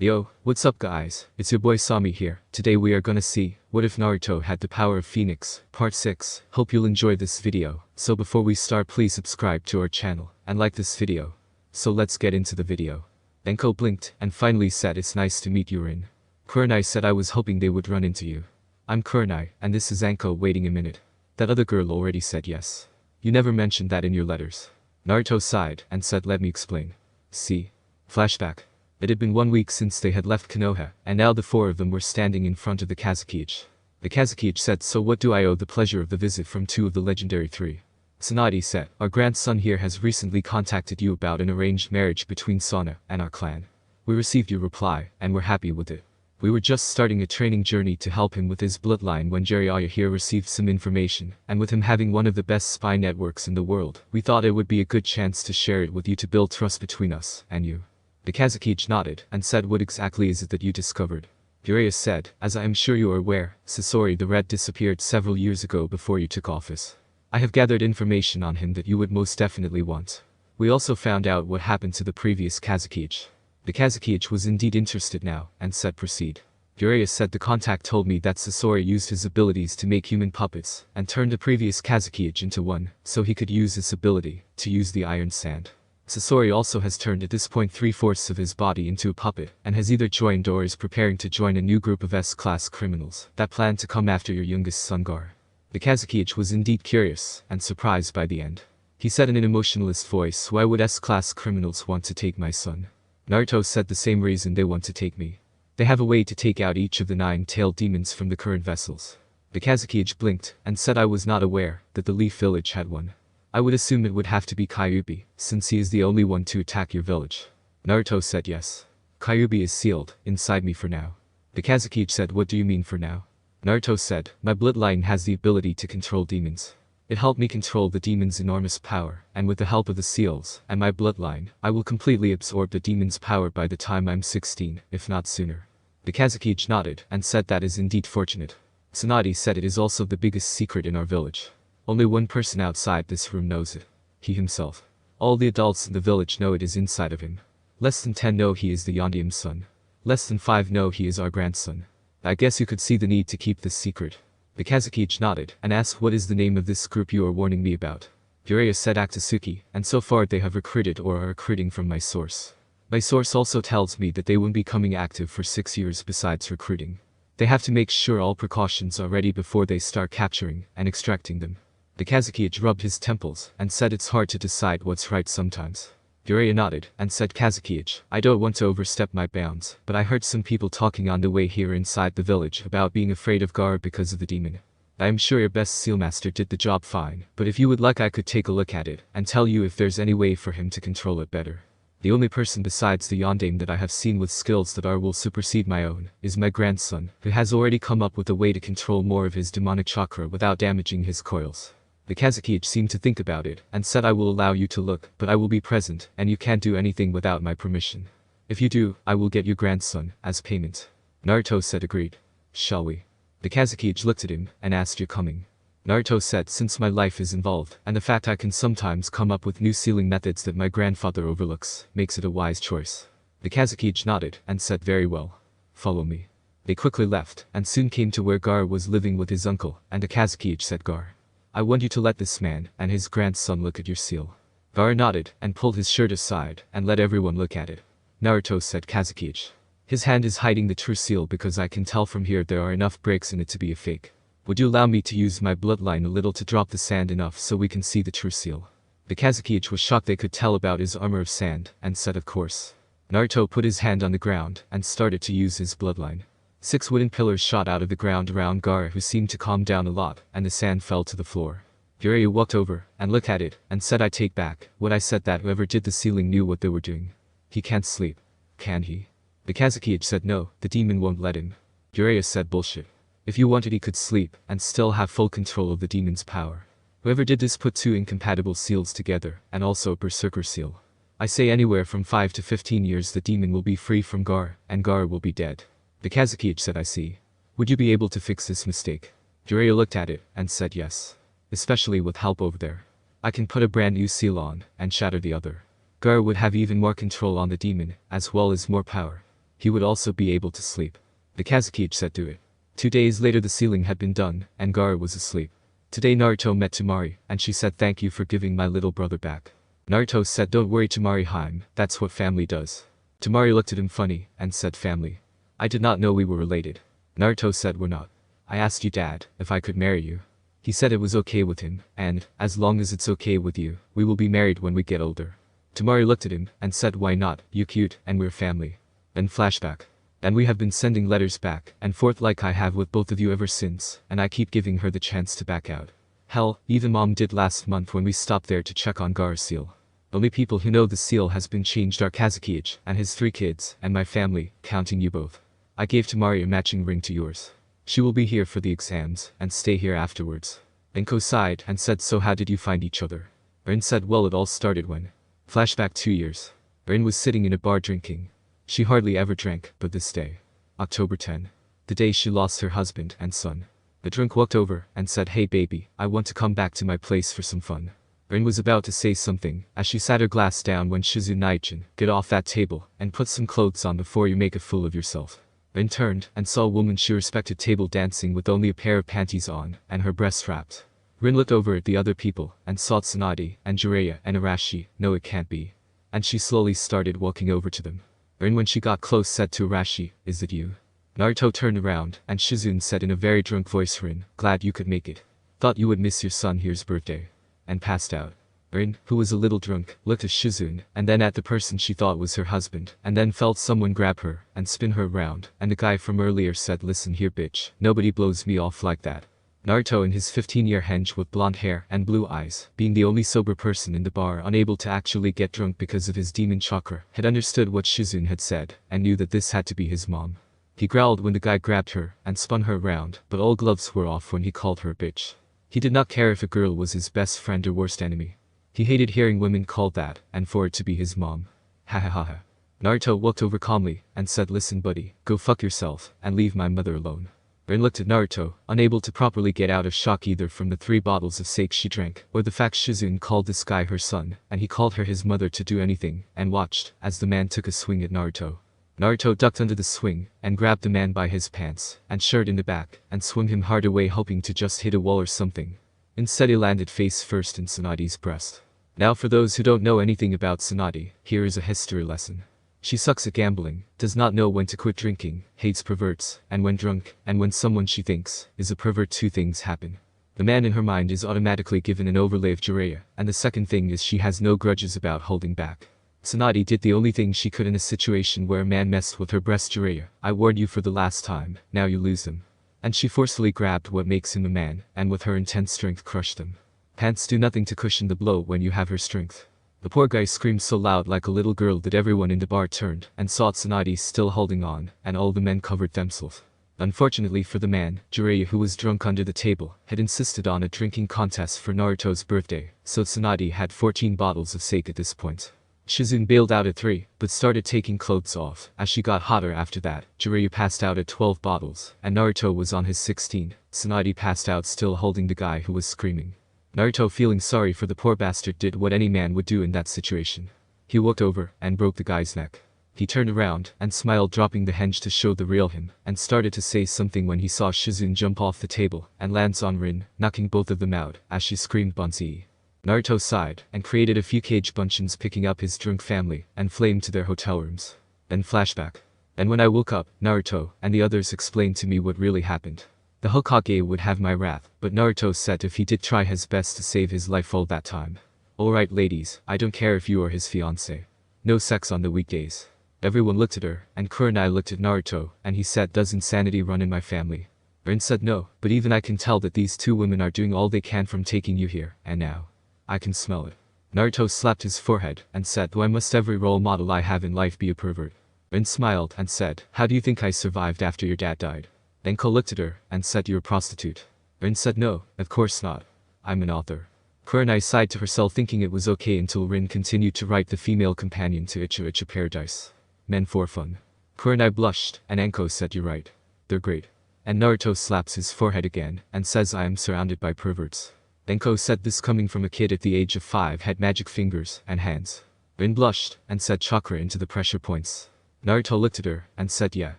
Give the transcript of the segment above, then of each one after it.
Yo, what's up guys, it's your boy Sami here. Today we are gonna see, what if Naruto had the power of Phoenix, part 6. Hope you'll enjoy this video. So before we start, please subscribe to our channel, and like this video. So let's get into the video. Enko blinked, and finally said it's nice to meet you Rin. Kurenai said I was hoping they would run into you. I'm Kurenai, and this is Enko. Waiting a minute. That other girl already said yes. You never mentioned that in your letters. Naruto sighed, and said let me explain. See. Flashback. It had been 1 week since they had left Konoha, and now the four of them were standing in front of the Kazekage. The Kazekage said, so what do I owe the pleasure of the visit from two of the legendary three? Tsunade said, our grandson here has recently contacted you about an arranged marriage between Sana and our clan. We received your reply, and were happy with it. We were just starting a training journey to help him with his bloodline when Jiraiya here received some information, and with him having one of the best spy networks in the world, we thought it would be a good chance to share it with you to build trust between us and you. The Kazekage nodded, and said what exactly is it that you discovered? Jiraiya said, as I am sure you are aware, Sasori the Red disappeared several years ago before you took office. I have gathered information on him that you would most definitely want. We also found out what happened to the previous Kazekage. The Kazekage was indeed interested now, and said proceed. Jiraiya said the contact told me that Sasori used his abilities to make human puppets, and turned the previous Kazekage into one, so he could use this ability, to use the iron sand. Sasori also has turned at this point 3/4 of his body into a puppet, and has either joined or is preparing to join a new group of S-class criminals that plan to come after your youngest son Gaara. The Kazekage was indeed curious, and surprised by the end. He said in an emotionless voice, why would S-class criminals want to take my son? Naruto said the same reason they want to take me. They have a way to take out each of the 9-tailed demons from the current vessels. The Kazekage blinked, and said I was not aware that the Leaf Village had one. I would assume it would have to be Kyuubi, since he is the only one to attack your village. Naruto said yes. Kyuubi is sealed, inside me for now. The Kazekage said what do you mean for now? Naruto said, my bloodline has the ability to control demons. It helped me control the demon's enormous power, and with the help of the seals, and my bloodline, I will completely absorb the demon's power by the time I'm 16, if not sooner. The Kazekage nodded, and said that is indeed fortunate. Tsunade said it is also the biggest secret in our village. Only one person outside this room knows it. He himself. All the adults in the village know it is inside of him. Less than 10 know he is the Yondium's son. Less than 5 know he is our grandson. I guess you could see the need to keep this secret. The Kazekage nodded, and asked what is the name of this group you are warning me about. Jiraiya said Akatsuki, and so far they have recruited or are recruiting from my source. My source also tells me that they won't be coming active for 6 years besides recruiting. They have to make sure all precautions are ready before they start capturing and extracting them. The Kazekage rubbed his temples, and said it's hard to decide what's right sometimes. Jiraiya nodded, and said Kazekage, I don't want to overstep my bounds, but I heard some people talking on the way here inside the village about being afraid of Gaara because of the demon. I am sure your best sealmaster did the job fine, but if you would like I could take a look at it, and tell you if there's any way for him to control it better. The only person besides the Yondaime that I have seen with skills that will supersede my own, is my grandson, who has already come up with a way to control more of his demonic chakra without damaging his coils. The Kazekage seemed to think about it, and said I will allow you to look, but I will be present, and you can't do anything without my permission. If you do, I will get your grandson, as payment. Naruto said agreed. Shall we? The Kazekage looked at him, and asked you coming. Naruto said since my life is involved, and the fact I can sometimes come up with new sealing methods that my grandfather overlooks, makes it a wise choice. The Kazekage nodded, and said very well. Follow me. They quickly left, and soon came to where Gaara was living with his uncle, and the Kazekage said Gaara, I want you to let this man and his grandson look at your seal. Gaara nodded, and pulled his shirt aside, and let everyone look at it. Naruto said Kazekage. His hand is hiding the true seal because I can tell from here there are enough breaks in it to be a fake. Would you allow me to use my bloodline a little to drop the sand enough so we can see the true seal? The Kazekage was shocked they could tell about his armor of sand, and said of course. Naruto put his hand on the ground, and started to use his bloodline. 6 wooden pillars shot out of the ground around Gaara, who seemed to calm down a lot, and the sand fell to the floor. Jiraiya walked over, and looked at it, and said I take back what I said that whoever did the sealing knew what they were doing. He can't sleep. Can he? The Kazekage said no, the demon won't let him. Jiraiya said bullshit. If you wanted he could sleep, and still have full control of the demon's power. Whoever did this put 2 incompatible seals together, and also a berserker seal. I say anywhere from 5 to 15 years the demon will be free from Gaara, and Gaara will be dead. The Kazekage said I see. Would you be able to fix this mistake? Jiraiya looked at it, and said yes. Especially with help over there. I can put a brand new seal on, and shatter the other. Gaara would have even more control on the demon, as well as more power. he would also be able to sleep. The Kazekage said do it. 2 days later the ceiling had been done, and Gaara was asleep. Today Naruto met Temari, and she said thank you for giving my little brother back. Naruto said don't worry Temari-hime, that's what family does. Temari looked at him funny, and said family. I did not know we were related. Naruto said we're not. I asked you dad, if I could marry you. He said it was okay with him, and, as long as it's okay with you, we will be married when we get older. Temari looked at him, and said why not, you cute, and we're family. Then flashback. And we have been sending letters back and forth like I have with both of you ever since, and I keep giving her the chance to back out. Hell, even mom did last month when we stopped there to check on Gaara's seal. Only people who know the seal has been changed are Kazekage and his 3 kids, and my family, counting you both. I gave Temari a matching ring to yours. She will be here for the exams, and stay here afterwards. Enko sighed and said so how did you find each other? Rin said well it all started when. Flashback 2 years. Rin was sitting in a bar drinking. She hardly ever drank, but this day. October 10. The day she lost her husband and son. The drunk walked over and said hey baby, I want to come back to my place for some fun. Rin was about to say something, as she sat her glass down when Shizu Naichin, get off that table, and put some clothes on before you make a fool of yourself. Rin turned, and saw a woman she respected table dancing with only a pair of panties on, and her breasts wrapped. Rin looked over at the other people, and saw Tsunade, and Jiraiya, and Arashi, no it can't be. And she slowly started walking over to them. Rin when she got close said to Arashi, is it you? Naruto turned around, and Shizune said in a very drunk voice Rin, glad you could make it. Thought you would miss your son here's birthday. And passed out. Rin, who was a little drunk, looked at Shizune, and then at the person she thought was her husband, and then felt someone grab her, and spin her around, and the guy from earlier said listen here bitch, nobody blows me off like that. Naruto in his 15-year henge with blonde hair and blue eyes, being the only sober person in the bar unable to actually get drunk because of his demon chakra, had understood what Shizune had said, and knew that this had to be his mom. He growled when the guy grabbed her, and spun her around, but all gloves were off when he called her a bitch. He did not care if a girl was his best friend or worst enemy. He hated hearing women called that, and for it to be his mom. Ha ha ha ha. Naruto walked over calmly, and said listen buddy, go fuck yourself, and leave my mother alone. Rin looked at Naruto, unable to properly get out of shock either from the 3 bottles of sake she drank, or the fact Shizune called this guy her son, and he called her his mother to do anything, and watched, as the man took a swing at Naruto. Naruto ducked under the swing, and grabbed the man by his pants, and shirt in the back, and swung him hard away hoping to just hit a wall or something. Instead he landed face first in Tsunade's breast. Now for those who don't know anything about Tsunade, here is a history lesson. She sucks at gambling, does not know when to quit drinking, hates perverts, and when drunk, and when someone she thinks is a pervert 2 things happen. The man in her mind is automatically given an overlay of Jiraiya, and the second thing is she has no grudges about holding back. Tsunade did the only thing she could in a situation where a man messed with her breast Jiraiya, I warned you for the last time, now you lose them. And she forcefully grabbed what makes him a man, and with her intense strength crushed them. Pants do nothing to cushion the blow when you have her strength. The poor guy screamed so loud like a little girl that everyone in the bar turned and saw Tsunade still holding on, and all the men covered themselves. Unfortunately for the man, Jiraiya who was drunk under the table, had insisted on a drinking contest for Naruto's birthday, so Tsunade had 14 bottles of sake at this point. Shizune bailed out at 3, but started taking clothes off. As she got hotter after that, Jiraiya passed out at 12 bottles, and Naruto was on his 16. Tsunade passed out still holding the guy who was screaming. Naruto feeling sorry for the poor bastard did what any man would do in that situation. He walked over and broke the guy's neck. He turned around and smiled dropping the henge to show the real him, and started to say something when he saw Shizune jump off the table and lands on Rin, knocking both of them out as she screamed Banzai. Naruto sighed and created a few cage bunchins picking up his drunk family and flamed to their hotel rooms. Then flashback. And when I woke up, Naruto and the others explained to me what really happened. The Hokage would have my wrath, but Naruto said if he did try his best to save his life all that time. Alright ladies, I don't care if you are his fiancé. No sex on the weekdays. Everyone looked at her, and Kurenai looked at Naruto, and he said does insanity run in my family? Rin said no, but even I can tell that these 2 women are doing all they can from taking you here, and now. I can smell it. Naruto slapped his forehead, and said why must every role model I have in life be a pervert? Rin smiled and said, how do you think I survived after your dad died? Then Ko looked at her, and said you're a prostitute. Rin said no, of course not. I'm an author. Kurenai sighed to herself thinking it was okay until Rin continued to write the female companion to Icha Icha Paradise. Men for fun. Kurenai blushed, and Enko said you're right. They're great. And Naruto slaps his forehead again, and says I am surrounded by perverts. Enko said this coming from a kid at the age of 5 had magic fingers and hands. Rin blushed, and said chakra into the pressure points. Naruto looked at her and said, yeah,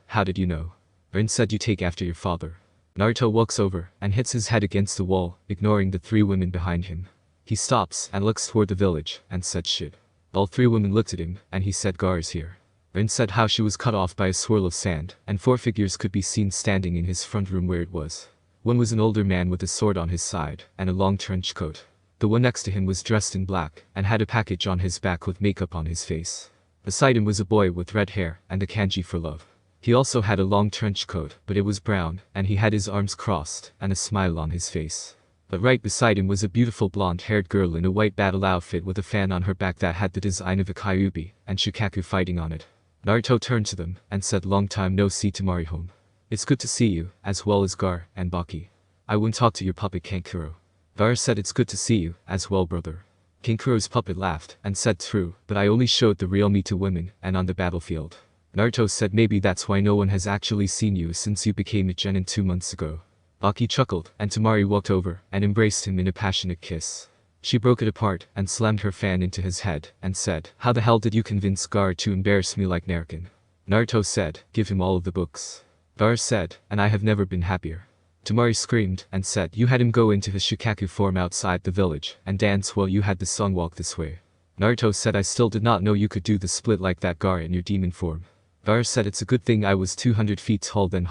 how did you know? Rin said, you take after your father. Naruto walks over and hits his head against the wall, ignoring the three women behind him. He stops and looks toward the village and said, shit. All three women looked at him and he said, Gaara's here. Rin said how she was cut off by a swirl of sand, and four figures could be seen standing in his front room where it was. One was an older man with a sword on his side and a long trench coat. The one next to him was dressed in black and had a package on his back with makeup on his face. Beside him was a boy with red hair and a kanji for love. He also had a long trench coat, but it was brown, and he had his arms crossed and a smile on his face. But right beside him was a beautiful blonde-haired girl in a white battle outfit with a fan on her back that had the design of a Kyuubi and Shikaku fighting on it. Naruto turned to them and said, long time no see Temari-home. It's good to see you, as well as Gaara and Baki. I won't talk to your puppet Kankuro. Gaara said, it's good to see you, as well brother. Kankuro's puppet laughed and said, true, but I only showed the real me to women and on the battlefield. Naruto said, maybe that's why no one has actually seen you since you became a genin 2 months ago. Baki chuckled and Temari walked over and embraced him in a passionate kiss. She broke it apart and slammed her fan into his head and said, how the hell did you convince Gaara to embarrass me like Naruto? Naruto said, give him all of the books. Gaara said, and I have never been happier. Temari screamed and said, you had him go into his Shikaku form outside the village and dance while you had the song Walk This Way. Naruto said, I still did not know you could do the split like that Gaara in your demon form. Gaara said, it's a good thing I was 200 feet tall then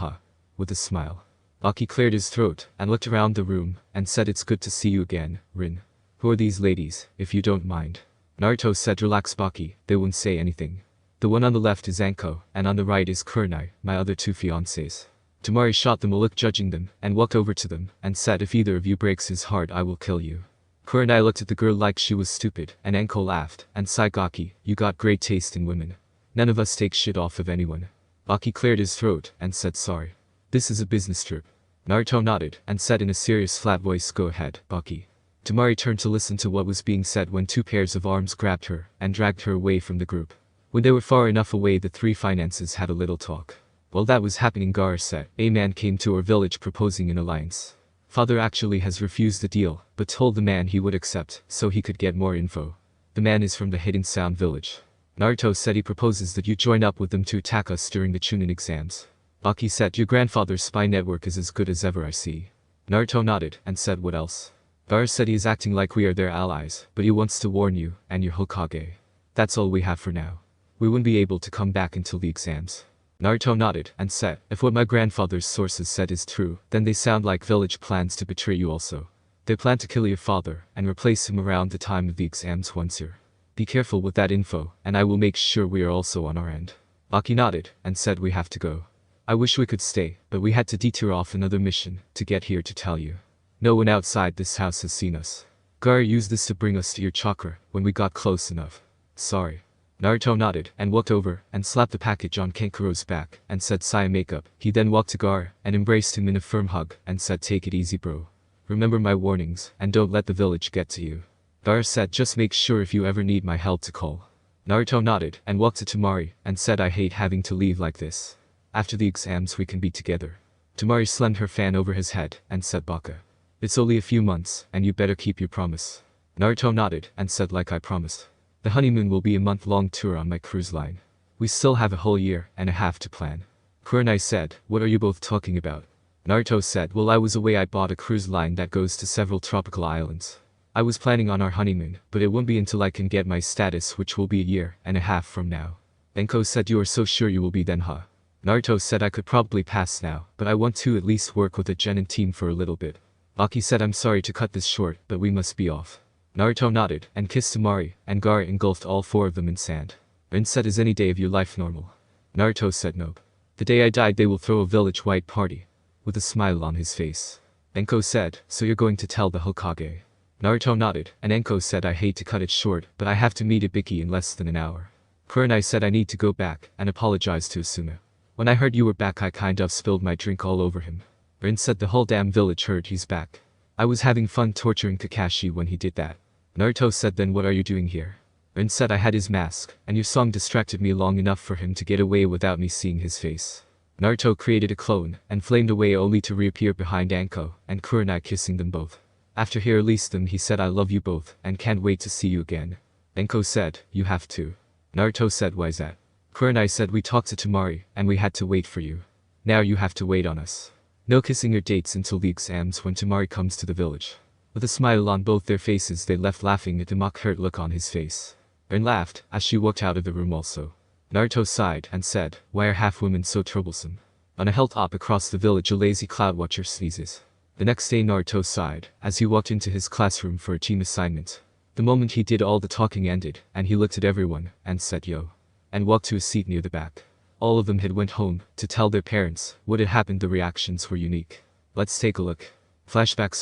with a smile. Baki cleared his throat and looked around the room and said, it's good to see you again, Rin. Who are these ladies, if you don't mind? Naruto said, relax Baki, they won't say anything. The one on the left is Anko, and on the right is Kurenai, my other two fiancés. Temari shot them a look judging them, and walked over to them, and said, if either of you breaks his heart I will kill you. Kurenai looked at the girl like she was stupid, and Anko laughed, and sighed, Gaki, you got great taste in women. None of us take shit off of anyone. Baki cleared his throat, and said, sorry. This is a business trip. Naruto nodded, and said in a serious flat voice, go ahead, Baki. Temari turned to listen to what was being said when two pairs of arms grabbed her and dragged her away from the group. When they were far enough away, the three finances had a little talk. While that was happening, Gaara said, a man came to our village proposing an alliance. Father actually has refused the deal, but told the man he would accept so he could get more info. The man is from the Hidden Sound village. Naruto said he proposes that you join up with them to attack us during the Chunin exams. Baki said, your grandfather's spy network is as good as ever, I see. Naruto nodded and said, what else? Gaara said he is acting like we are their allies, but he wants to warn you and your Hokage. That's all we have for now. We wouldn't be able to come back until the exams. Naruto nodded and said, if what my grandfather's sources said is true, then they sound like village plans to betray you also. They plan to kill your father and replace him around the time of the exams once here. Be careful with that info, and I will make sure we are also on our end. Baki nodded and said, we have to go. I wish we could stay, but we had to detour off another mission to get here to tell you. No one outside this house has seen us. Gaara used this to bring us to your chakra when we got close enough. Sorry. Naruto nodded and walked over and slapped the package on Kankuro's back and said, Saya makeup. He then walked to Gaara and embraced him in a firm hug and said, take it easy bro. Remember my warnings and don't let the village get to you. Gaara said, just make sure if you ever need my help to call. Naruto nodded and walked to Temari and said, I hate having to leave like this. After the exams we can be together. Temari slammed her fan over his head and said, Baka. It's only a few months and you better keep your promise. Naruto nodded and said, like I promised. The honeymoon will be a month-long tour on my cruise line. We still have a whole year and a half to plan. Kurenai said, what are you both talking about? Naruto said, well, I was away, I bought a cruise line that goes to several tropical islands. I was planning on our honeymoon, but it won't be until I can get my status, which will be a year and a half from now. Enko said, you are so sure you will be then, huh? Naruto said, I could probably pass now, but I want to at least work with a genin team for a little bit. Baki said, I'm sorry to cut this short, but we must be off. Naruto nodded and kissed Temari, and Gaara engulfed all four of them in sand. Rin said, is any day of your life normal? Naruto said, nope. The day I died they will throw a village-wide party. With a smile on his face. Enko said, so you're going to tell the Hokage? Naruto nodded, and Enko said, I hate to cut it short, but I have to meet Ibiki in less than an hour. Kurenai said, I need to go back and apologize to Asuna. When I heard you were back I kind of spilled my drink all over him. Rin said, the whole damn village heard he's back. I was having fun torturing Kakashi when he did that. Naruto said, then what are you doing here? Rin said, I had his mask, and your song distracted me long enough for him to get away without me seeing his face. Naruto created a clone, and flamed away only to reappear behind Anko and Kurenai kissing them both. After he released them he said, I love you both, and can't wait to see you again. Enko said, you have to. Naruto said, why's that? Kurenai said we talked to Temari, and we had to wait for you. Now you have to wait on us. No kissing or dates until the exams when Temari comes to the village. With a smile on both their faces they left laughing at the mock-hurt look on his face. Erin laughed, as she walked out of the room also. Naruto sighed and said, why are half-women so troublesome? On a hilltop across the village a lazy cloud watcher sneezes. The next day Naruto sighed, as he walked into his classroom for a team assignment. The moment he did all the talking ended, and he looked at everyone, and said yo. And walked to a seat near the back. All of them had went home, to tell their parents, what had happened. The reactions were unique. Let's take a look. Flashback.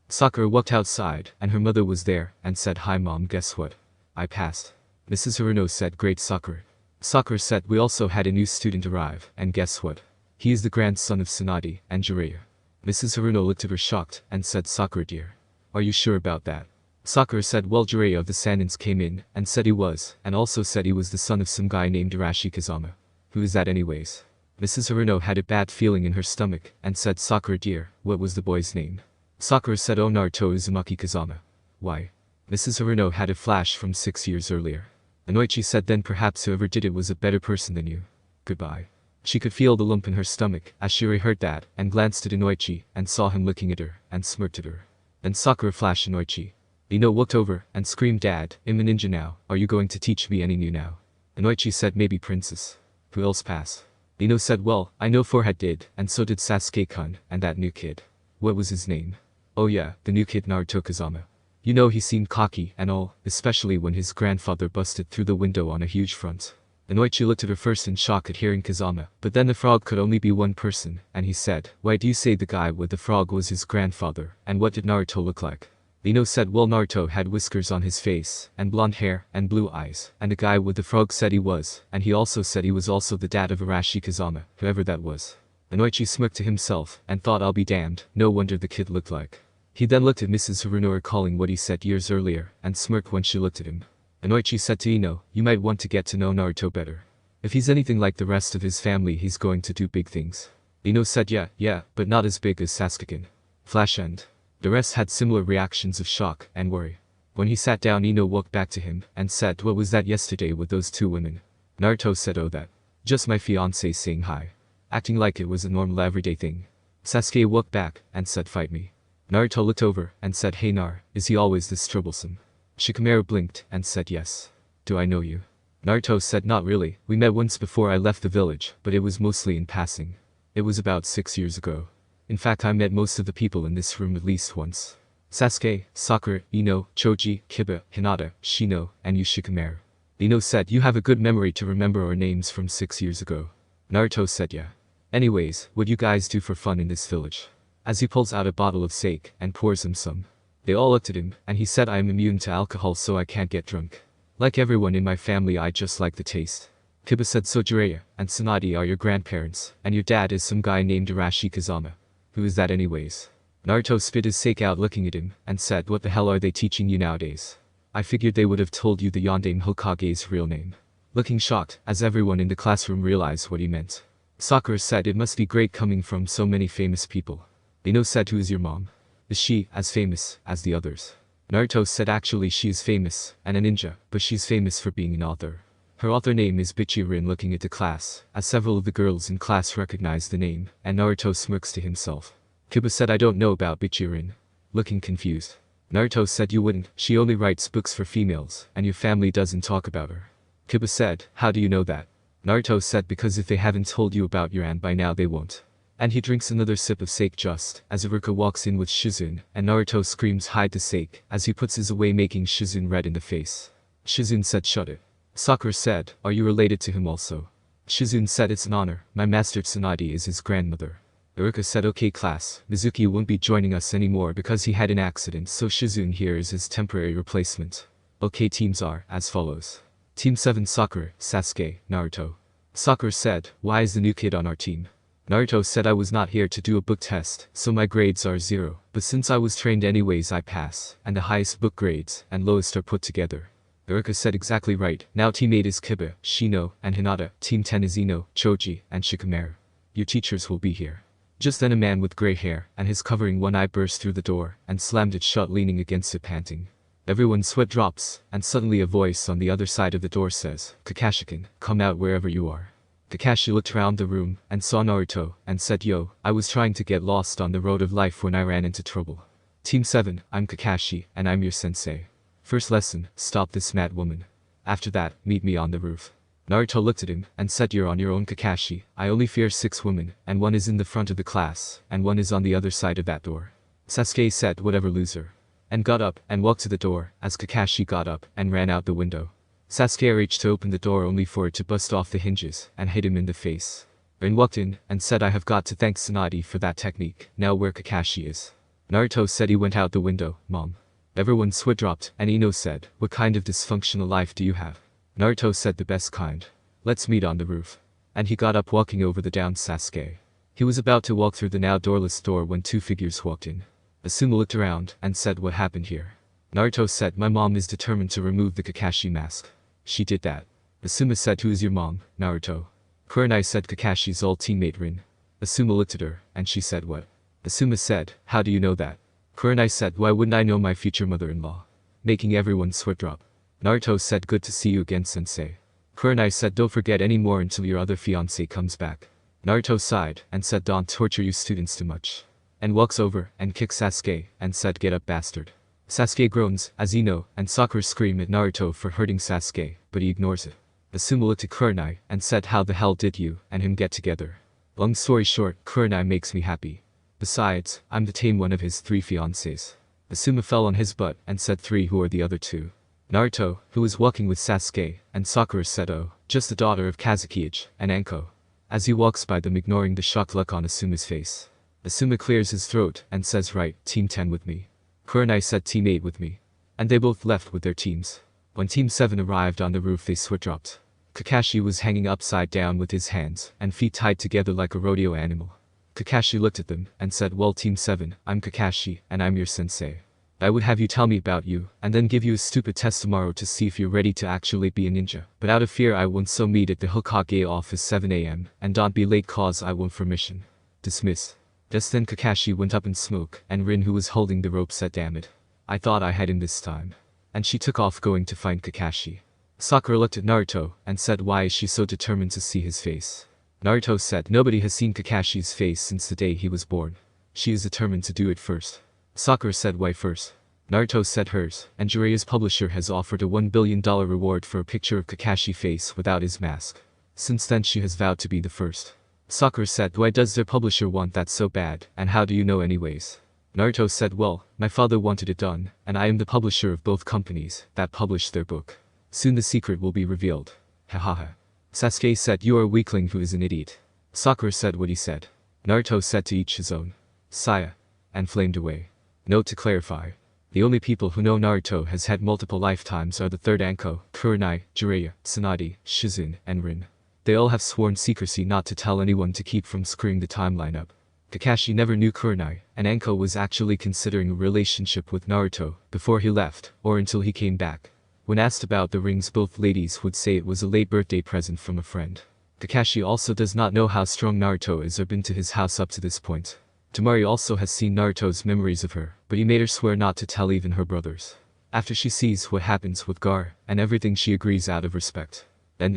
Sakura walked outside, and her mother was there, and said hi mom, guess what? I passed. Mrs. Haruno said great Sakura. Sakura said we also had a new student arrive, and guess what? He is the grandson of Tsunade and Jiraiya. Mrs. Haruno looked at her shocked, and said Sakura dear. Are you sure about that? Sakura said well Jiraiya of the Sanins came in, and said he was, and also said he was the son of some guy named Arashi Kazama. Who is that anyways? Mrs. Haruno had a bad feeling in her stomach, and said Sakura dear, what was the boy's name? Sakura said oh Naruto Uzumaki Kazama. Why? Mrs. Haruno had a flash from 6 years earlier. Inoichi said then perhaps whoever did it was a better person than you. Goodbye. She could feel the lump in her stomach, as she heard that, and glanced at Inoichi, and saw him looking at her, and smirked at her. Then Sakura flashed Inoichi. Ino looked over, and screamed Dad, I'm a ninja now, are you going to teach me any new now? Inoichi said maybe princess. Who else passed? Ino said well, I know Forehead did, and so did Sasuke-kun, and that new kid. What was his name? Oh yeah, the new kid Naruto Kazama. You know he seemed cocky and all, especially when his grandfather busted through the window on a huge front. Inoichi looked at her first in shock at hearing Kazama, but then the frog could only be one person, and he said, why do you say the guy with the frog was his grandfather, and what did Naruto look like? Ino said well Naruto had whiskers on his face, and blonde hair, and blue eyes, and the guy with the frog said he was, and he also said he was also the dad of Arashi Kazama, whoever that was. Inoichi smirked to himself, and thought I'll be damned, no wonder the kid looked like. He then looked at Mrs. Haruno recalling what he said years earlier, and smirked when she looked at him. Inoichi said to Ino, you might want to get to know Naruto better. If he's anything like the rest of his family he's going to do big things. Ino said yeah, but not as big as Sasuke. Flash end. The rest had similar reactions of shock and worry. When he sat down Ino walked back to him, and said what was that yesterday with those two women? Naruto said oh that. Just my fiancé saying hi. Acting like it was a normal everyday thing. Sasuke walked back, and said fight me. Naruto looked over, and said hey Nar, is he always this troublesome? Shikamaru blinked, and said yes. Do I know you? Naruto said not really, we met once before I left the village, but it was mostly in passing. It was about 6 years ago. In fact I met most of the people in this room at least once. Sasuke, Sakura, Ino, Choji, Kiba, Hinata, Shino, and you Shikamaru. Ino said you have a good memory to remember our names from 6 years ago. Naruto said yeah. Anyways, what you guys do for fun in this village? As he pulls out a bottle of sake, and pours him some. They all looked at him, and he said I am immune to alcohol so I can't get drunk. Like everyone in my family I just like the taste. Kiba said so Jiraiya and Tsunade are your grandparents, and your dad is some guy named Arashi Kazama. Who is that anyways? Naruto spit his sake out looking at him, and said what the hell are they teaching you nowadays? I figured they would have told you the Yondaime Hokage's real name. Looking shocked, as everyone in the classroom realized what he meant. Sakura said it must be great coming from so many famous people. Ino said who is your mom? Is she as famous as the others? Naruto said actually she is famous, and a ninja, but she's famous for being an author. Her author name is Bichirin. Looking at the class, as several of the girls in class recognized the name, and Naruto smirks to himself. Kiba said I don't know about Bichirin. Looking confused. Naruto said you wouldn't, she only writes books for females, and your family doesn't talk about her. Kiba said, how do you know that? Naruto said because if they haven't told you about your aunt by now they won't. And he drinks another sip of sake just as Iruka walks in with Shizune, and Naruto screams hide the sake as he puts his away making Shizune red in the face. Shizune said shut it. Sakura said, are you related to him also? Shizune said it's an honor, my master Tsunade is his grandmother. Iruka said okay class, Mizuki won't be joining us anymore because he had an accident so Shizune here is his temporary replacement. Okay teams are as follows. Team 7 Sakura, Sasuke, Naruto. Sakura said, why is the new kid on our team? Naruto said I was not here to do a book test, so my grades are 0, but since I was trained anyways I pass, and the highest book grades and lowest are put together. Iruka said exactly right, now team 8 is Kiba, Shino, and Hinata, team 10 is Ino, Choji, and Shikamaru. Your teachers will be here. Just then a man with grey hair and his covering one eye burst through the door, and slammed it shut leaning against it panting. Everyone's sweat drops, and suddenly a voice on the other side of the door says, "Kakashi-kun, come out wherever you are." Kakashi looked around the room, and saw Naruto, and said, "Yo, I was trying to get lost on the road of life when I ran into trouble. Team 7, I'm Kakashi, and I'm your sensei. First lesson, stop this mad woman. After that, meet me on the roof." Naruto looked at him, and said, "You're on your own, Kakashi. I only fear 6 women, and one is in the front of the class, and one is on the other side of that door." Sasuke said, "Whatever, loser," and got up, and walked to the door, as Kakashi got up, and ran out the window. Sasuke reached to open the door only for it to bust off the hinges, and hit him in the face. Rin walked in, and said, "I have got to thank Tsunade for that technique, now where Kakashi is." Naruto said he went out the window, "Mom." Everyone's sweat dropped, and Ino said, "What kind of dysfunctional life do you have?" Naruto said, "The best kind. Let's meet on the roof." And he got up walking over the downed Sasuke. He was about to walk through the now doorless door when 2 figures walked in. Asuma looked around, and said, "What happened here?" Naruto said, "My mom is determined to remove the Kakashi mask. She did that." Asuma said, "Who is your mom, Naruto?" Kurenai said, "Kakashi's old teammate Rin." Asuma looked at her, and she said, "What?" Asuma said, "How do you know that?" Kurenai said, "Why wouldn't I know my future mother-in-law?" Making everyone sweat drop. Naruto said, "Good to see you again, sensei." Kurenai said, "Don't forget any more until your other fiancé comes back." Naruto sighed, and said, "Don't torture you students too much." And walks over, and kicks Sasuke, and said, "Get up, bastard." Sasuke groans, as Ino and Sakura scream at Naruto for hurting Sasuke, but he ignores it. Asuma looked at Kurenai, and said, "How the hell did you and him get together?" Long story short, Kurenai makes me happy. Besides, I'm the tame one of his 3 fiancés. Asuma fell on his butt, and said, "3, who are the other 2? Naruto, who was walking with Sasuke, and Sakura said, "Oh, just the daughter of Kazekage, and Anko." As he walks by them, ignoring the shocked look on Asuma's face. Asuma clears his throat, and says, "Right, team 10 with me." Kurenai said, "Team 8 with me." And they both left with their teams. When team 7 arrived on the roof, they sweat dropped. Kakashi was hanging upside down with his hands and feet tied together like a rodeo animal. Kakashi looked at them, and said, "Well, team 7, I'm Kakashi, and I'm your sensei. I would have you tell me about you, and then give you a stupid test tomorrow to see if you're ready to actually be a ninja. But out of fear I won't, so meet at the Hokage office 7 AM, and don't be late cause I won't permission." Dismiss. Just then Kakashi went up in smoke, and Rin, who was holding the rope, said, "Damn it. I thought I had him this time." And she took off going to find Kakashi. Sakura looked at Naruto, and said, "Why is she so determined to see his face?" Naruto said, "Nobody has seen Kakashi's face since the day he was born. She is determined to do it first." Sakura said, "Why first?" Naruto said, "Hers, and Jiraiya's publisher has offered a $1 billion reward for a picture of Kakashi face without his mask. Since then she has vowed to be the first." Sakura said, "Why does their publisher want that so bad, and how do you know anyways?" Naruto said, "Well, my father wanted it done, and I am the publisher of both companies that published their book. Soon the secret will be revealed. Hahaha." Sasuke said, "You are a weakling who is an idiot." Sakura said what he said. Naruto said, "To each his own. Saya," and flamed away. Note to clarify. The only people who know Naruto has had multiple lifetimes are the 3rd Anko, Kurenai, Jiraiya, Tsunade, Shizune, and Rin. They all have sworn secrecy not to tell anyone to keep from screwing the timeline up. Kakashi never knew Kurenai, and Anko was actually considering a relationship with Naruto before he left, or until he came back. When asked about the rings, both ladies would say it was a late birthday present from a friend. Kakashi also does not know how strong Naruto is or been to his house up to this point. Temari also has seen Naruto's memories of her, but he made her swear not to tell even her brothers. After she sees what happens with Gaara and everything, she agrees out of respect. Then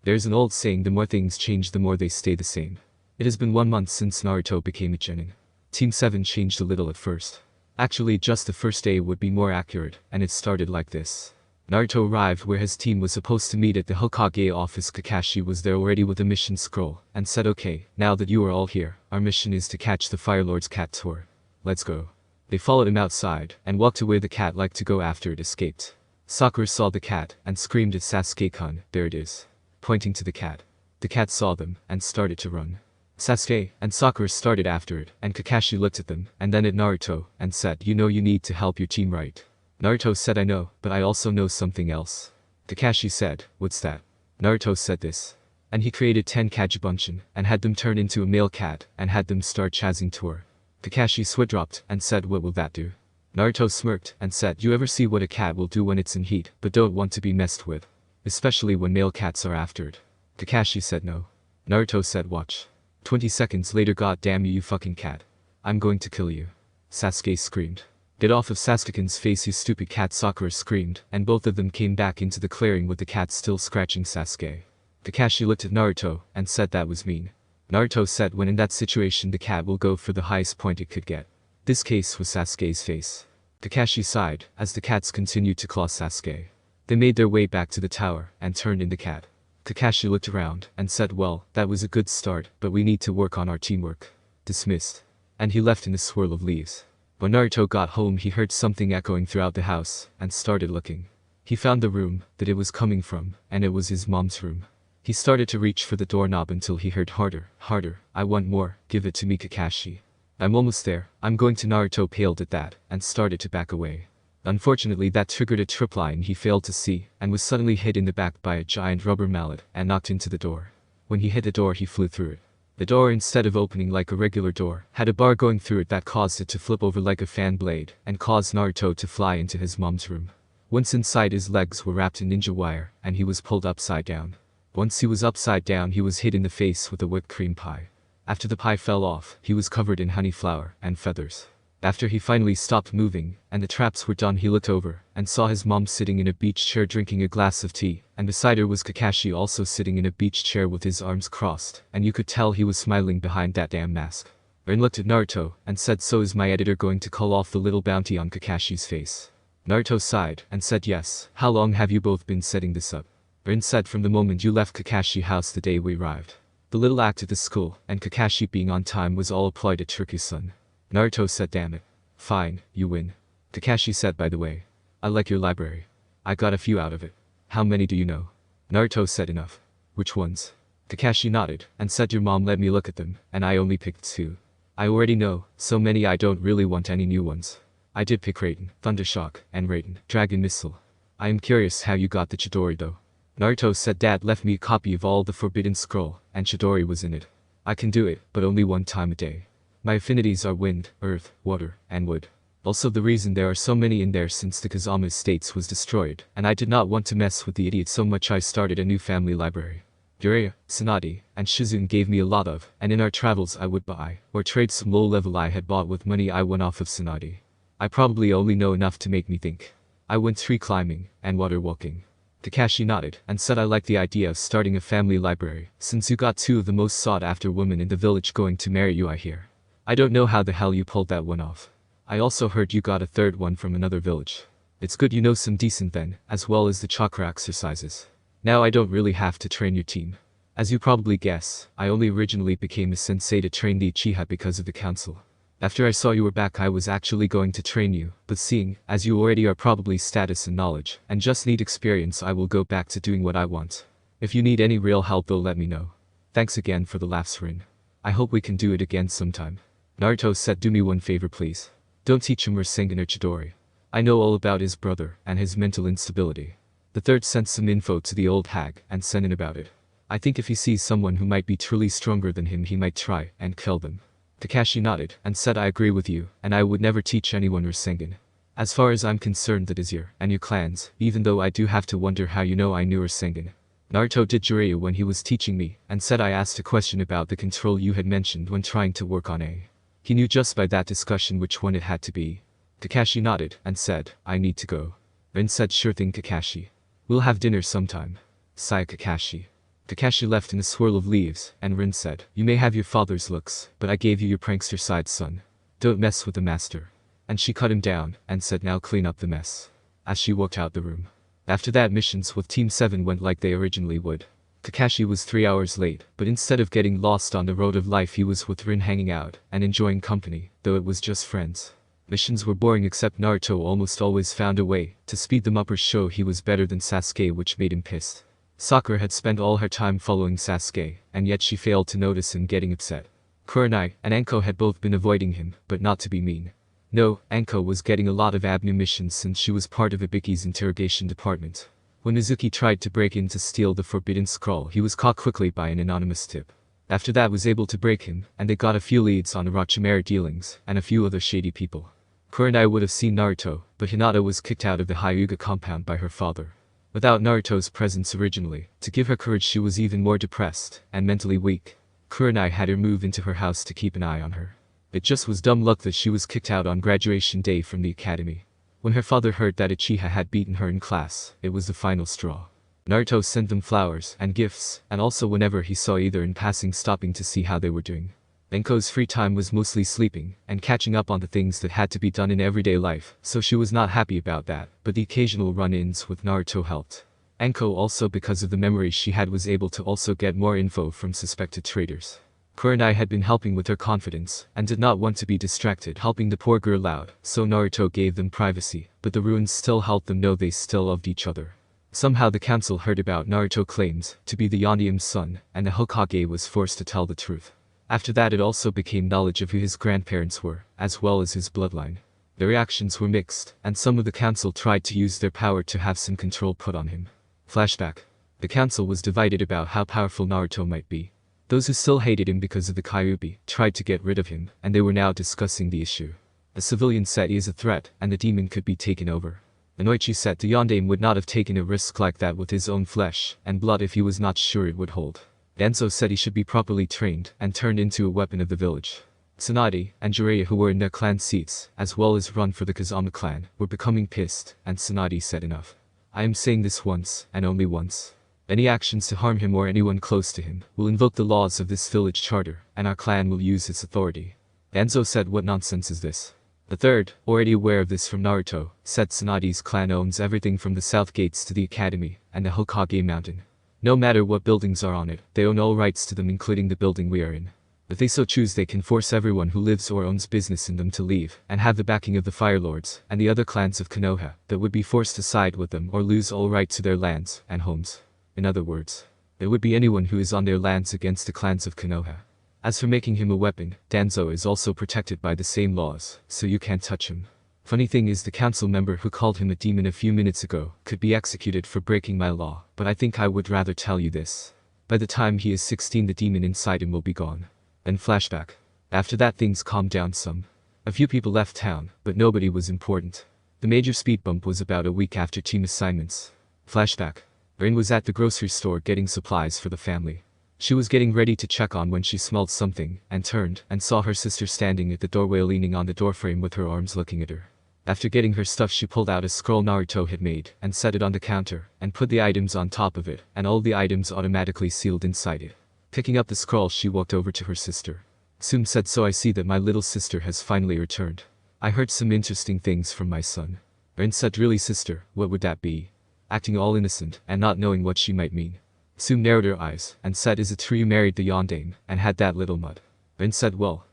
there's an old saying, the more things change the more they stay the same. It has been 1 month since Naruto became a genin. Team 7 changed a little at first. Actually, just the first day would be more accurate, and it started like this. Naruto arrived where his team was supposed to meet at the Hokage office. Kakashi was there already with a mission scroll, and said, "Okay, now that you are all here, our mission is to catch the Fire Lord's cat tour. Let's go." They followed him outside, and walked to where the cat liked to go after it escaped. Sakura saw the cat, and screamed at Sasuke-kun, "There it is," pointing to the cat. The cat saw them, and started to run. Sasuke and Sakura started after it, and Kakashi looked at them, and then at Naruto, and said, "You know you need to help your team, right?" Naruto said, "I know, but I also know something else." Kakashi said, "What's that?" Naruto said this. And he created 10 Kagebunshin, and had them turn into a male cat, and had them start chasing tour. Kakashi sweat dropped, and said, "What will that do?" Naruto smirked, and said, "You ever see what a cat will do when it's in heat, but don't want to be messed with? Especially when male cats are after it." Kakashi said no. Naruto said, "Watch." 20 seconds later, "God damn you, you fucking cat. I'm going to kill you." Sasuke screamed. "Get off of Sasuke's face, you stupid cat," Sakura screamed, and both of them came back into the clearing with the cat still scratching Sasuke. Kakashi looked at Naruto and said that was mean. Naruto said when in that situation the cat will go for the highest point it could get. This case was Sasuke's face. Kakashi sighed as the cats continued to claw Sasuke. They made their way back to the tower and turned in the cat. Kakashi looked around and said, "Well, that was a good start, but we need to work on our teamwork." Dismissed. And he left in a swirl of leaves. When Naruto got home he heard something echoing throughout the house and started looking. He found the room that it was coming from, and it was his mom's room. He started to reach for the doorknob until he heard harder, harder, "I want more, give it to me, Kakashi. I'm almost there, I'm going to." Naruto paled at that and started to back away. Unfortunately that triggered a tripline he failed to see and was suddenly hit in the back by a giant rubber mallet and knocked into the door. When he hit the door he flew through it. The door, instead of opening like a regular door, had a bar going through it that caused it to flip over like a fan blade and caused Naruto to fly into his mom's room. Once inside his legs were wrapped in ninja wire and he was pulled upside down. Once he was upside down he was hit in the face with a whipped cream pie. After the pie fell off, he was covered in honey flour and feathers. After he finally stopped moving, and the traps were done, he looked over, and saw his mom sitting in a beach chair drinking a glass of tea, and beside her was Kakashi also sitting in a beach chair with his arms crossed, and you could tell he was smiling behind that damn mask. Rin looked at Naruto, and said, "So is my editor going to call off the little bounty on Kakashi's face?" Naruto sighed, and said, "Yes." "How long have you both been setting this up?" Rin said, "From the moment you left Kakashi house the day we arrived." The little act at the school, and Kakashi being on time was all a ploy to trick his son. Naruto said, "Damn it. Fine, you win." Kakashi said, "By the way, I like your library. I got a few out of it." "How many do you know?" Naruto said, "Enough." "Which ones?" Kakashi nodded, and said, "Your mom let me look at them, and I only picked 2. I already know, so many I don't really want any new ones. I did pick Raiden, Thundershock, and Raiden, Dragon Missile. I am curious how you got the Chidori though." Naruto said, "Dad left me a copy of all the Forbidden Scroll, and Chidori was in it. I can do it, but only 1 time a day. My affinities are wind, earth, water, and wood. Also the reason there are so many in there since the Kazama Estates was destroyed, and I did not want to mess with the idiot so much I started a new family library. Jiraiya, Tsunade, and Shizune gave me a lot of, and in our travels I would buy, or trade some low level I had bought with money I won off of Tsunade. I probably only know enough to make me think. I went tree climbing, and water walking." Kakashi nodded, and said, "I like the idea of starting a family library, since you got 2 of the most sought after women in the village going to marry you, I hear. I don't know how the hell you pulled that one off. I also heard you got a 3rd one from another village. It's good you know some decent then, as well as the chakra exercises. Now I don't really have to train your team. As you probably guess, I only originally became a sensei to train the Uchiha because of the council. After I saw you were back I was actually going to train you, but seeing as you already are probably status and knowledge, and just need experience, I will go back to doing what I want. If you need any real help though, let me know. Thanks again for the laughs, Rin. I hope we can do it again sometime." Naruto said, "Do me one favor please. Don't teach him Rasengan or Chidori. I know all about his brother and his mental instability." The third sent some info to the old hag and sent in about it. "I think if he sees someone who might be truly stronger than him he might try and kill them." Kakashi nodded and said, "I agree with you, and I would never teach anyone Rasengan. As far as I'm concerned that is your and your clan's, even though I do have to wonder how you know I knew Rasengan. Naruto did Jiraiya when he was teaching me, and said I asked a question about the control you had mentioned when trying to work on A. He knew just by that discussion which one it had to be." Kakashi nodded and said, "I need to go." Rin said, "Sure thing, Kakashi. We'll have dinner sometime." Sighed Kakashi. Kakashi left in a swirl of leaves, and Rin said, "You may have your father's looks, but I gave you your prankster side, son. Don't mess with the master." And she cut him down, and said, "Now clean up the mess." As she walked out the room. After that, missions with Team 7 went like they originally would. Kakashi was 3 hours late, but instead of getting lost on the road of life he was with Rin hanging out, and enjoying company, though it was just friends. Missions were boring except Naruto almost always found a way to speed them up or show he was better than Sasuke, which made him pissed. Sakura had spent all her time following Sasuke, and yet she failed to notice him getting upset. Kurenai and Anko had both been avoiding him, but not to be mean. No, Anko was getting a lot of admin missions since she was part of Ibiki's interrogation department. When Mizuki tried to break in to steal the Forbidden Scroll, he was caught quickly by an anonymous tip. After that was able to break him, and they got a few leads on Orochimaru dealings, and a few other shady people. Kurenai would have seen Naruto, but Hinata was kicked out of the Hyuga compound by her father. Without Naruto's presence originally, to give her courage she was even more depressed, and mentally weak. Kurenai had her move into her house to keep an eye on her. It just was dumb luck that she was kicked out on graduation day from the academy. When her father heard that Uchiha had beaten her in class, it was the final straw. Naruto sent them flowers and gifts, and also whenever he saw either in passing stopping to see how they were doing. Enko's free time was mostly sleeping and catching up on the things that had to be done in everyday life, so she was not happy about that, but the occasional run-ins with Naruto helped. Enko also, because of the memories she had, was able to also get more info from suspected traitors. Kurenai had been helping with her confidence, and did not want to be distracted helping the poor girl out, so Naruto gave them privacy, but the ruins still helped them know they still loved each other. Somehow the council heard about Naruto claims to be the Yondaeme's son, and the Hokage was forced to tell the truth. After that it also became knowledge of who his grandparents were, as well as his bloodline. The reactions were mixed, and some of the council tried to use their power to have some control put on him. Flashback. The council was divided about how powerful Naruto might be. Those who still hated him because of the Kyuubi tried to get rid of him, and they were now discussing the issue. The civilian said he is a threat, and the demon could be taken over. The Noichi said the Yondaeme would not have taken a risk like that with his own flesh and blood if he was not sure it would hold. Danzo said he should be properly trained and turned into a weapon of the village. Tsunade and Jiraiya, who were in their clan seats, as well as run for the Kazama clan, were becoming pissed, and Tsunade said enough. I am saying this once, and only once. Any actions to harm him or anyone close to him will invoke the laws of this village charter, and our clan will use its authority. Danzo said, what nonsense is this? The third, already aware of this from Naruto, said Tsunade's clan owns everything from the south gates to the academy, and the Hokage mountain. No matter what buildings are on it, they own all rights to them, including the building we are in. If they so choose, they can force everyone who lives or owns business in them to leave, and have the backing of the Fire Lords and the other clans of Konoha that would be forced to side with them or lose all right to their lands and homes. In other words, it would be anyone who is on their lands against the clans of Konoha. As for making him a weapon, Danzo is also protected by the same laws, so you can't touch him. Funny thing is, the council member who called him a demon a few minutes ago could be executed for breaking my law, but I think I would rather tell you this. By the time he is 16, the demon inside him will be gone. Then flashback. After that, things calmed down some. A few people left town, but nobody was important. The major speed bump was about a week after team assignments. Flashback. Rin was at the grocery store getting supplies for the family. She was getting ready to check on when she smelled something, and turned, and saw her sister standing at the doorway leaning on the doorframe with her arms looking at her. After getting her stuff, she pulled out a scroll Naruto had made, and set it on the counter, and put the items on top of it, and all the items automatically sealed inside it. Picking up the scroll, she walked over to her sister. Sum said, so I see that my little sister has finally returned. I heard some interesting things from my son. Rin said, really sister, what would that be? Acting all innocent, and not knowing what she might mean. Sum narrowed her eyes, and said, is it true you married the Yondaeme, and had that little mud? Rin said, well.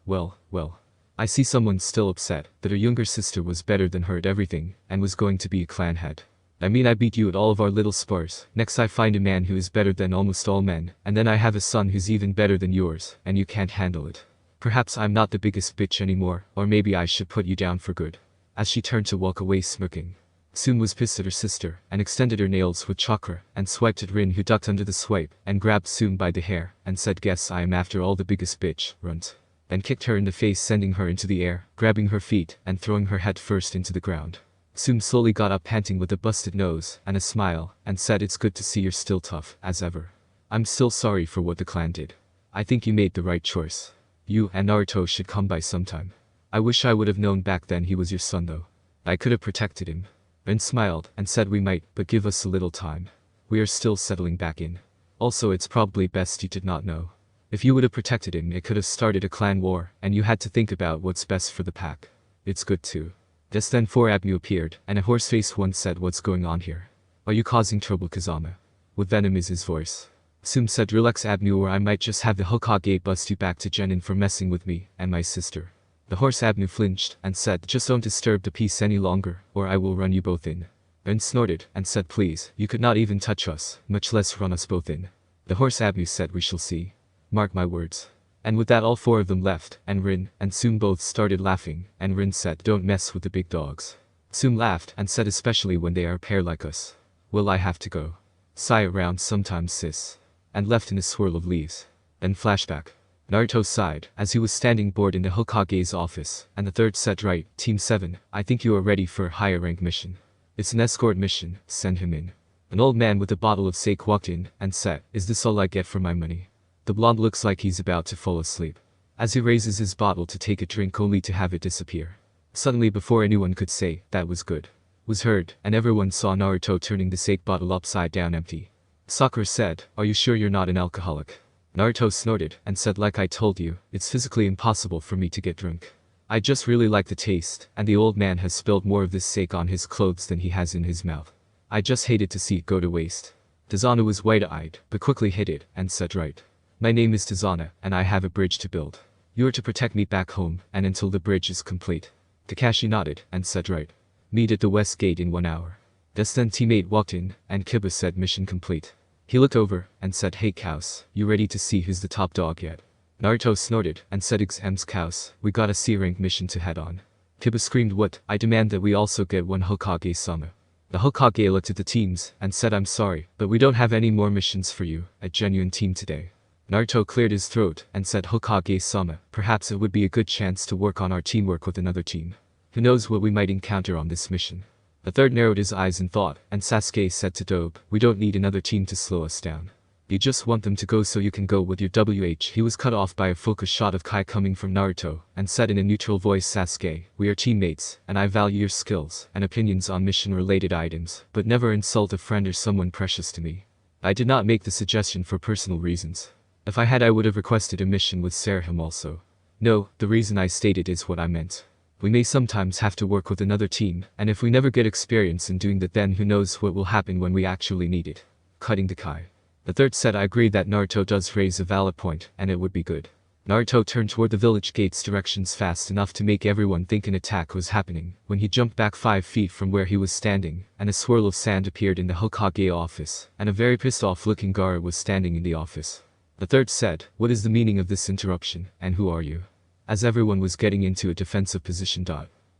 I see someone's still upset that her younger sister was better than her at everything, and was going to be a clan head. I mean, I beat you at all of our little spars, next I find a man who is better than almost all men, and then I have a son who's even better than yours, and you can't handle it. Perhaps I'm not the biggest bitch anymore, or maybe I should put you down for good. As she turned to walk away smirking. Sum was pissed at her sister, and extended her nails with chakra, and swiped at Rin, who ducked under the swipe, and grabbed Sum by the hair, and said, guess I am after all the biggest bitch, runt. And kicked her in the face, sending her into the air, grabbing her feet, and throwing her head first into the ground. Sum slowly got up, panting with a busted nose, and a smile, and said, it's good to see you're still tough, as ever. I'm still sorry for what the clan did. I think you made the right choice. You and Naruto should come by sometime. I wish I would have known back then he was your son though. I could have protected him. Rin smiled, and said, we might, but give us a little time. We are still settling back in. Also, it's probably best you did not know. If you would have protected him, it could have started a clan war, and you had to think about what's best for the pack. It's good too. Just then 4 Abnu appeared, and a horse-faced one said, what's going on here? Are you causing trouble, Kazama? With venom is his voice. Sum said, relax Abnu, or I might just have the Hokage bust you back to Genin for messing with me and my sister. The horse Abnu flinched, and said, just don't disturb the peace any longer, or I will run you both in. Rin snorted, and said, please, you could not even touch us, much less run us both in. The horse Abnu said, we shall see. Mark my words. And with that all 4 of them left, and Rin and Sum both started laughing, and Rin said, don't mess with the big dogs. Sum laughed, and said, especially when they are a pair like us. Well, I have to go. Sigh around sometimes, sis. And left in a swirl of leaves. Then flashback. Naruto sighed, as he was standing bored in the Hokage's office, and the third said, right, Team 7, I think you are ready for a higher rank mission. It's an escort mission, send him in. An old man with a bottle of sake walked in, and said, is this all I get for my money? The blonde looks like he's about to fall asleep. as he raises his bottle to take a drink only to have it disappear. Suddenly, before anyone could say, "That was good," was heard, and everyone saw Naruto turning the sake bottle upside down empty. Sakura said, "Are you sure you're not an alcoholic?" Naruto snorted and said, "Like I told you, it's physically impossible for me to get drunk. I just really like the taste, and the old man has spilled more of this sake on his clothes than he has in his mouth. I just hated to see it go to waste." Tazana was wide-eyed, but quickly hid it, and said, "Right. My name is Tazana, and I have a bridge to build. You are to protect me back home, and until the bridge is complete." Kakashi nodded, and said, "Right. Meet at the west gate in 1 hour." Just then teammate walked in, and Kiba said, "Mission complete." He looked over, and said, "Hey Kaus, you ready to see who's the top dog yet?" Naruto snorted, and said, "Exams Kaus, we got a C-rank mission to head on." Kiba screamed, "What? I demand that we also get one Hokage-sama." The Hokage looked at the teams, and said, "I'm sorry, but we don't have any more missions for you, a genuine team today." Naruto cleared his throat, and said, "Hokage-sama, perhaps it would be a good chance to work on our teamwork with another team. Who knows what we might encounter on this mission." The third narrowed his eyes in thought, and Sasuke said to Dobe, "We don't need another team to slow us down. You just want them to go so you can go with your WH." He was cut off by a focus shot of Kai coming from Naruto, and said in a neutral voice, "Sasuke, we are teammates, and I value your skills and opinions on mission-related items, but never insult a friend or someone precious to me. I did not make the suggestion for personal reasons. If I had, I would have requested a mission with Sarahim also. No, the reason I stated is what I meant. We may sometimes have to work with another team, and if we never get experience in doing that, then who knows what will happen when we actually need it." Cutting to Kai. The third said, "I agree that Naruto does raise a valid point, and it would be good." Naruto turned toward the village gate's directions fast enough to make everyone think an attack was happening, when he jumped back 5 feet from where he was standing, and a swirl of sand appeared in the Hokage office, and a very pissed off looking Gaara was standing in the office. The third said, "What is the meaning of this interruption, and who are you?" As everyone was getting into a defensive position.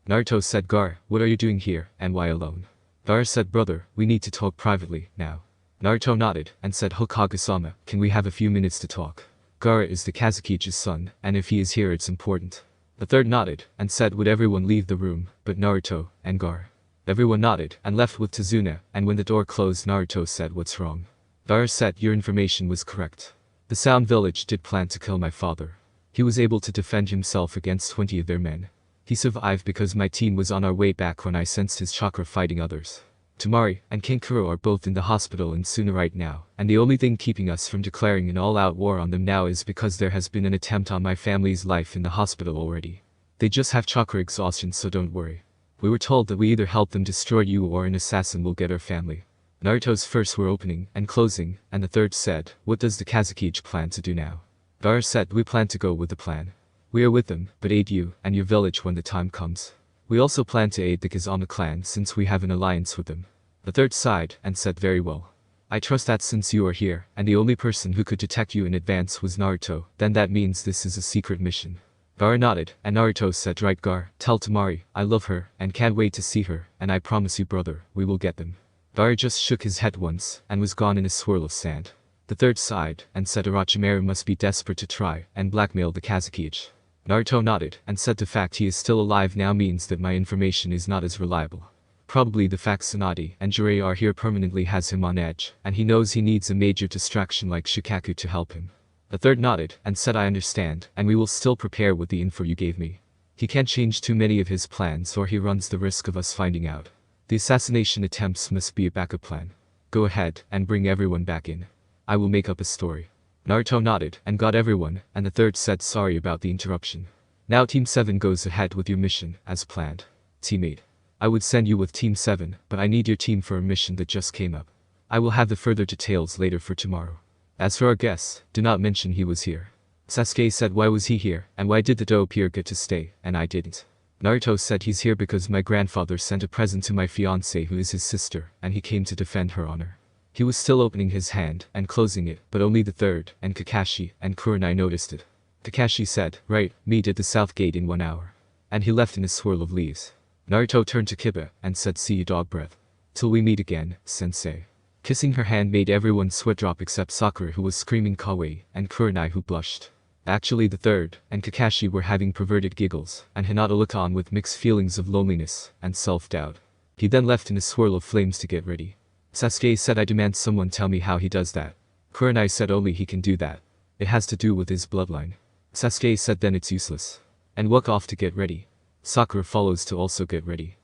Naruto said, "Gaara, what are you doing here, and why alone?" Gaara said, "Brother, we need to talk privately, now." Naruto nodded, and said, "Hokage-sama, can we have a few minutes to talk? Gaara is the Kazekage's son, and if he is here it's important." The third nodded, and said, "Would everyone leave the room, but Naruto, and Gaara?" Everyone nodded, and left with Tazuna, and when the door closed, Naruto said, "What's wrong?" Gaara said, "Your information was correct. The Sound Village did plan to kill my father. He was able to defend himself against 20 of their men. He survived because my team was on our way back when I sensed his chakra fighting others. Temari and Kinkuro are both in the hospital in Suna right now, and the only thing keeping us from declaring an all-out war on them now is because there has been an attempt on my family's life in the hospital already. They just have chakra exhaustion, so don't worry. We were told that we either help them destroy you or an assassin will get our family." Naruto's first were opening and closing, and the third said, "What does the Kazekage plan to do now?" Gaara said, "We plan to go with the plan. We are with them, but aid you and your village when the time comes. We also plan to aid the Kazama clan since we have an alliance with them." The third sighed and said, "Very well. I trust that since you are here, and the only person who could detect you in advance was Naruto, then that means this is a secret mission." Gaara nodded, and Naruto said, "Right Gaara, tell Temari, I love her, and can't wait to see her, and I promise you brother, we will get them." Gaara just shook his head once, and was gone in a swirl of sand. The third sighed, and said Orochimaru must be desperate to try and blackmail the Kazekage. Naruto nodded, and said the fact he is still alive now means that my information is not as reliable. Probably the fact Tsunade and Jiraiya are here permanently has him on edge, and he knows he needs a major distraction like Shikaku to help him. The third nodded, and said, "I understand, and we will still prepare with the info you gave me. He can't change too many of his plans or he runs the risk of us finding out. The assassination attempts must be a backup plan. Go ahead and bring everyone back in. I will make up a story." Naruto nodded and got everyone, and the third said, "Sorry about the interruption. Now Team 7 goes ahead with your mission, as planned. Teammate, I would send you with Team 7, but I need your team for a mission that just came up. I will have the further details later for tomorrow. As for our guest, do not mention he was here." Sasuke said, "Why was he here, and why did the dope here get to stay, and I didn't?" Naruto said, "He's here because my grandfather sent a present to my fiancée who is his sister, and he came to defend her honor." He was still opening his hand and closing it, but only the third, and Kakashi, and Kurenai noticed it. Kakashi said, "Right, meet at the south gate in 1 hour." And he left in a swirl of leaves. Naruto turned to Kiba and said, "See you dog breath. Till we meet again, sensei." Kissing her hand made everyone sweat drop except Sakura who was screaming kawaii, and Kurenai who blushed. Actually the third, and Kakashi were having perverted giggles, and Hinata looked on with mixed feelings of loneliness and self-doubt. He then left in a swirl of flames to get ready. Sasuke said, "I demand someone tell me how he does that." Kurenai said, "Only he can do that. It has to do with his bloodline." Sasuke said then it's useless. And walk off to get ready. Sakura follows to also get ready.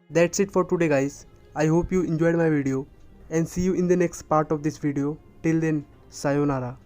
That's it for today guys. I hope you enjoyed my video and see you in the next part of this video. Till then, sayonara.